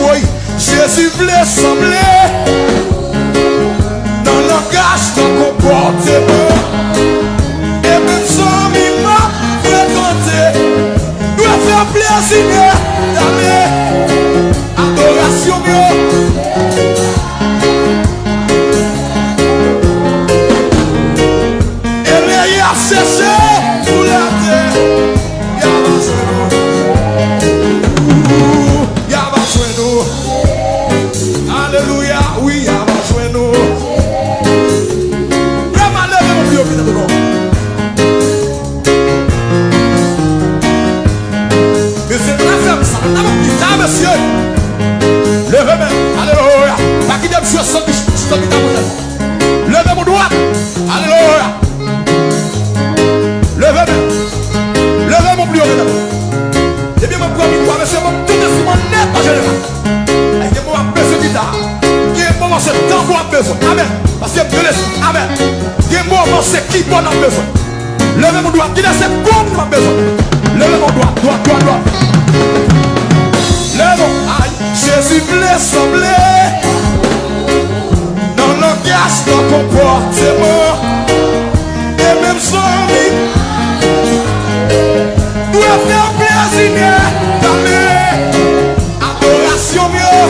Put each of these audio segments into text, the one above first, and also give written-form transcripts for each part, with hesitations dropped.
Oui, Jésus voulait sembler dans le langage, dans le comportement. Et même sans m'a fréquenté, doit faire plaisir d'aller adoration mieux. Et les y a cherché sous la terre. Alléluia, oui, il a besoin de nous. Vraiment, levez mon Dieu, mais c'est très simple, ça. D'abord, monsieur. Levez moi. Alléluia. Pas qu'il y a monsieur sans levez mon doigt. Alléluia. Levez moi. Levez mon Dieu, et bien, mon premier quoi, monsieur, tout est sur mon net, pas général. C'est temps pour avoir besoin. Amen. Parce que Dieu laisse. Amen. Il y a un moment, c'est qui pour avoir besoin. Levez mon doigt. Qui laisse c'est bon pour avoir besoin. Levez mon doigt. Doigt. Levez. Aïe. Jésus voulait sembler dans le langage, dans le comportement. Et même sans vie. Doit faire plaisir dans les adorations mieux.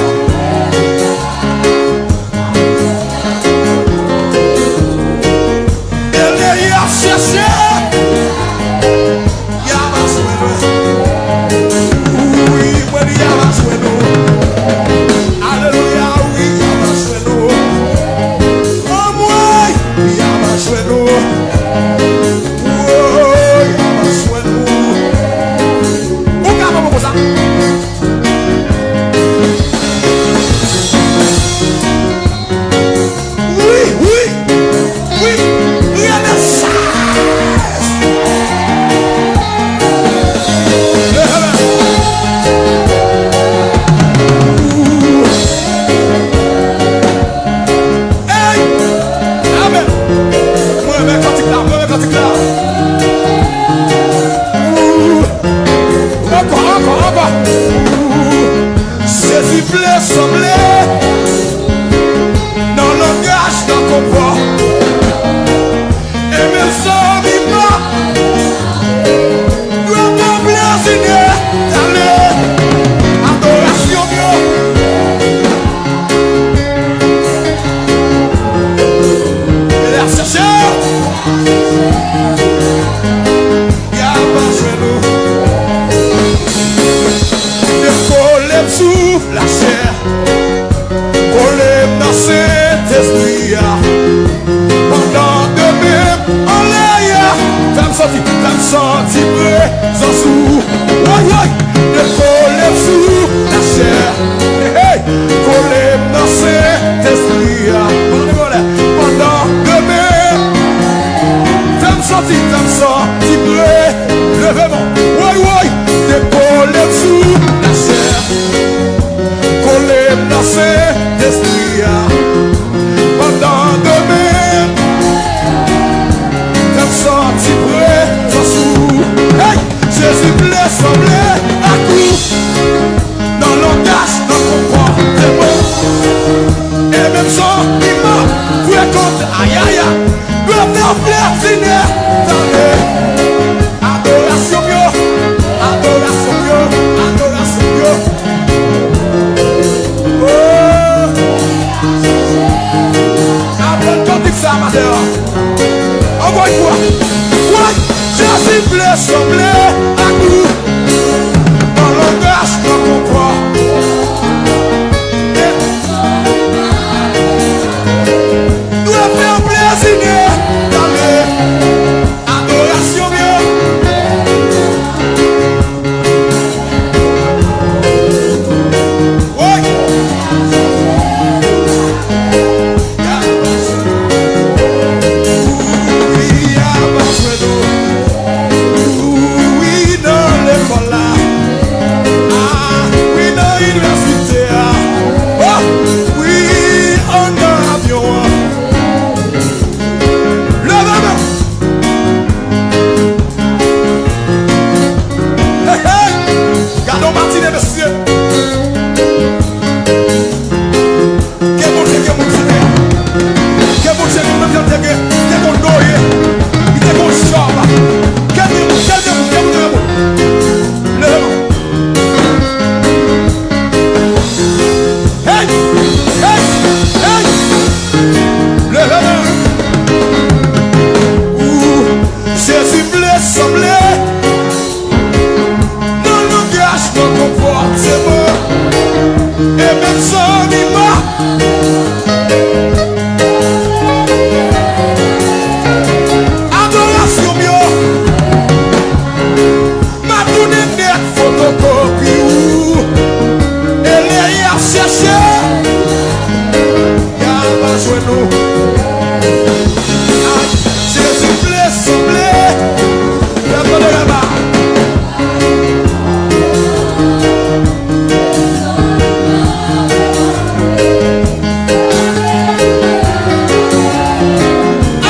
genou. Jésus plaît, semblait. Le de là-bas.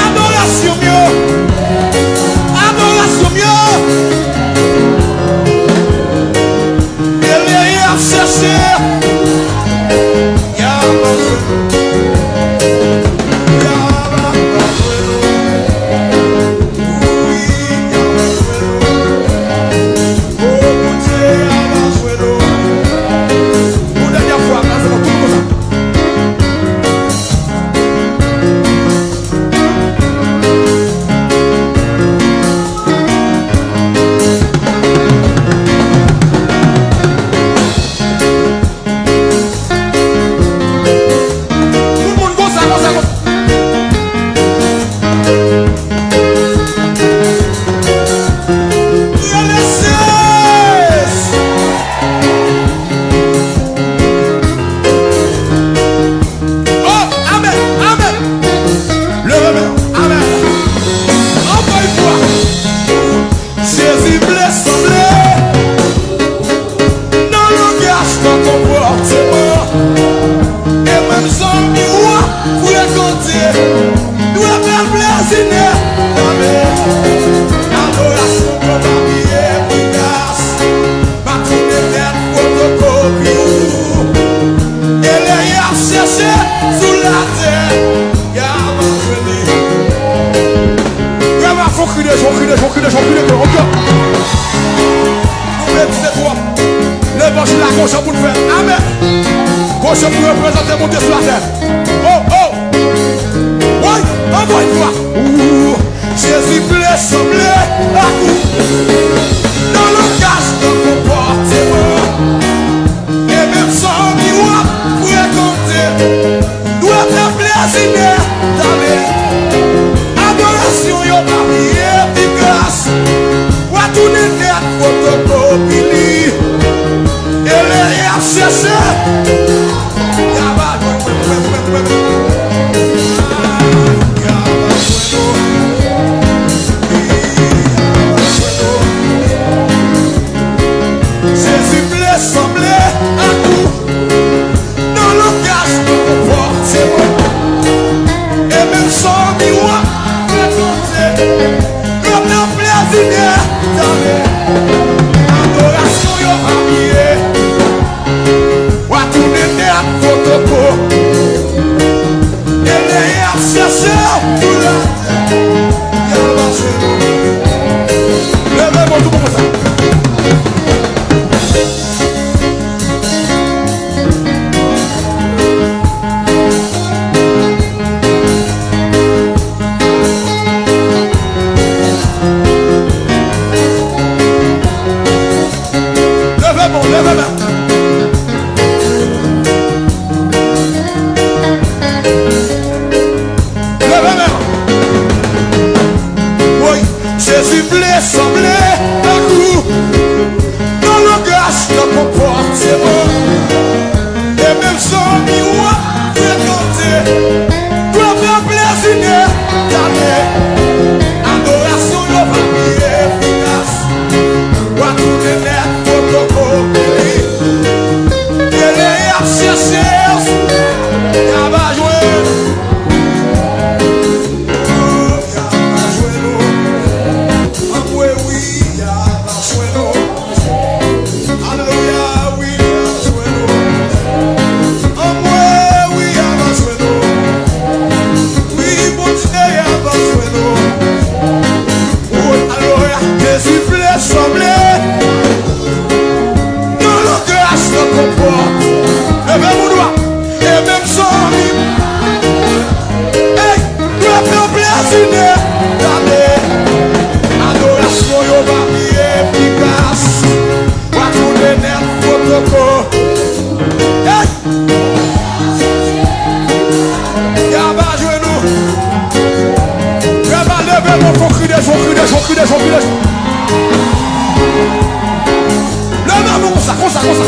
Adoration mieux. Adoration mieux. Elle est à chercher. L'évangile à gauche pour nous faire. Amen. Gauche pour représenter monter sur la terre. Oh, oh. Oui, encore une fois. Jésus plaît, semblait à coup. Dans le cache de comportement. Et même sans miroir, pour raconter. Doit faire plaisir d'aller. Adoration, yon papier, efficace. Pour tourner net, photocopie. Elle est à chercher. Jésus plaît, semblait à coup. Dans le cache de comportement. Et même sans miroir, raconter. Comme un plaisir d'aller. Adoration, yon habillé. Elle est à chercher tout la terre. Levez-moi tout comme ça. Levez-moi, levez-moi. Jésus plaît, semblait à coup. Dans le gâche de comportement. Et même sans miroir, fréquenter. Pour faire plaisir d'aller. Adoration de famille efficace. Pour tout les lettres, photocopie. Elle est à chercher. Elle va jouer. Jésus plaît, semblait. Dans le grâce de comporte. Et même mon doigt. Et même son lit. Hey, tu as fait plaisir d'aller. Adoration, yo va efficace. Pour tout les nerfs, photocopie. Hey! Y'a va jouer nous. Y'a va lever mon faut crier, faut crier, faut crier, faut crier. Levez-moi comme ça, comme ça, comme ça.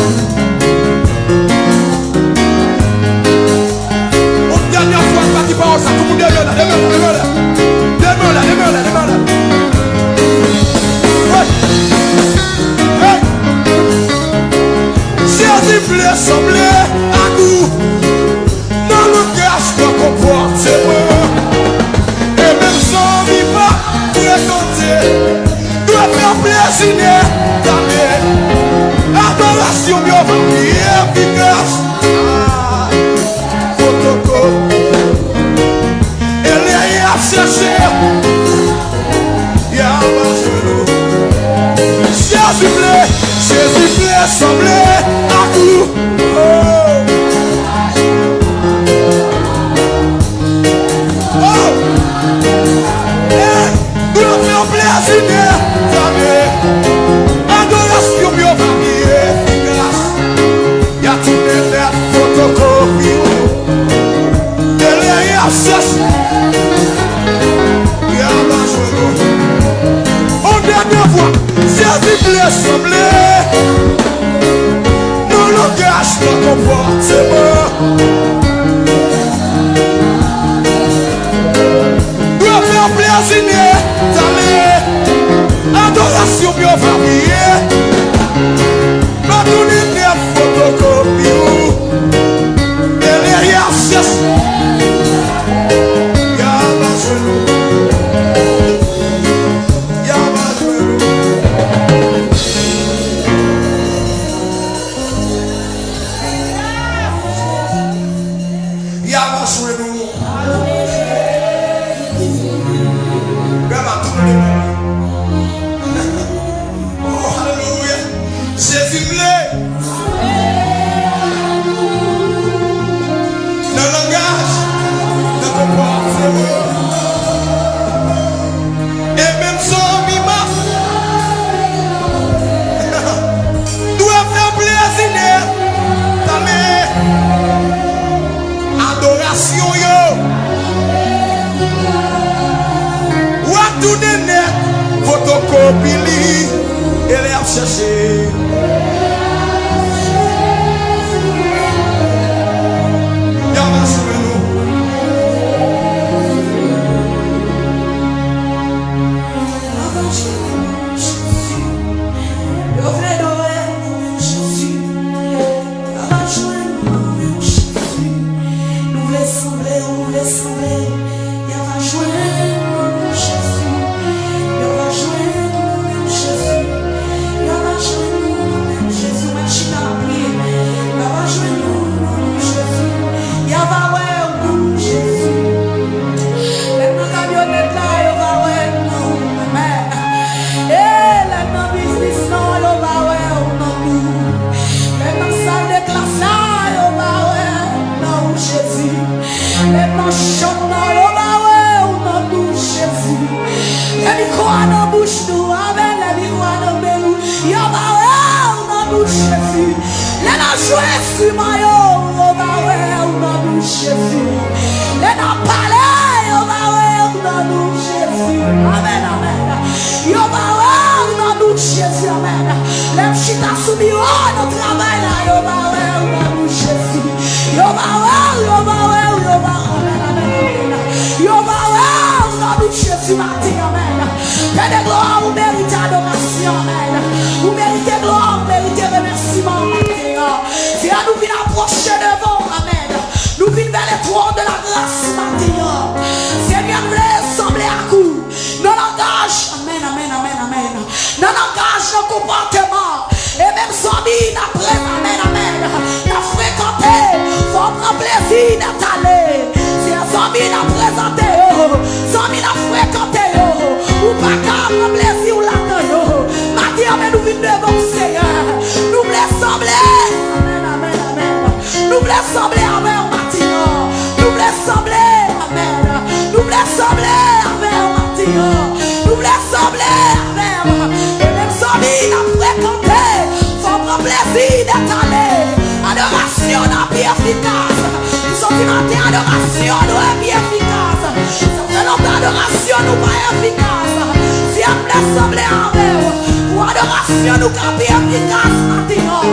Une dernière fois, pas qui parle. semblé à tout. Nous nous faisons plaisir, adoration, mieux famille, efficace. Il y a tout les lettres, photocopie, et les accès. Il y a la joie. On dernière fois, Jésus voulait sembler. Nous langage, notre comportement. Plaisir, adoration, bien famille. Pas tout les photocopie. Et les accès. Y'a ma genou. Y'a ma genou. Y'a ma genou. Oh, alléluia. Jésus blé. Le langage de comportement. Et même son mima doit faire plaisir. Adoration yo. Tout de net, photocopie, et les a cherché. Y'a ma souvenir. Adoration n'a plus efficace. Nous sommes en adoration nous est bien efficace. Ça fait longtemps adoration nous pas efficace. Si on laisse sembler envers, pour adoration nous pas efficace maintenant.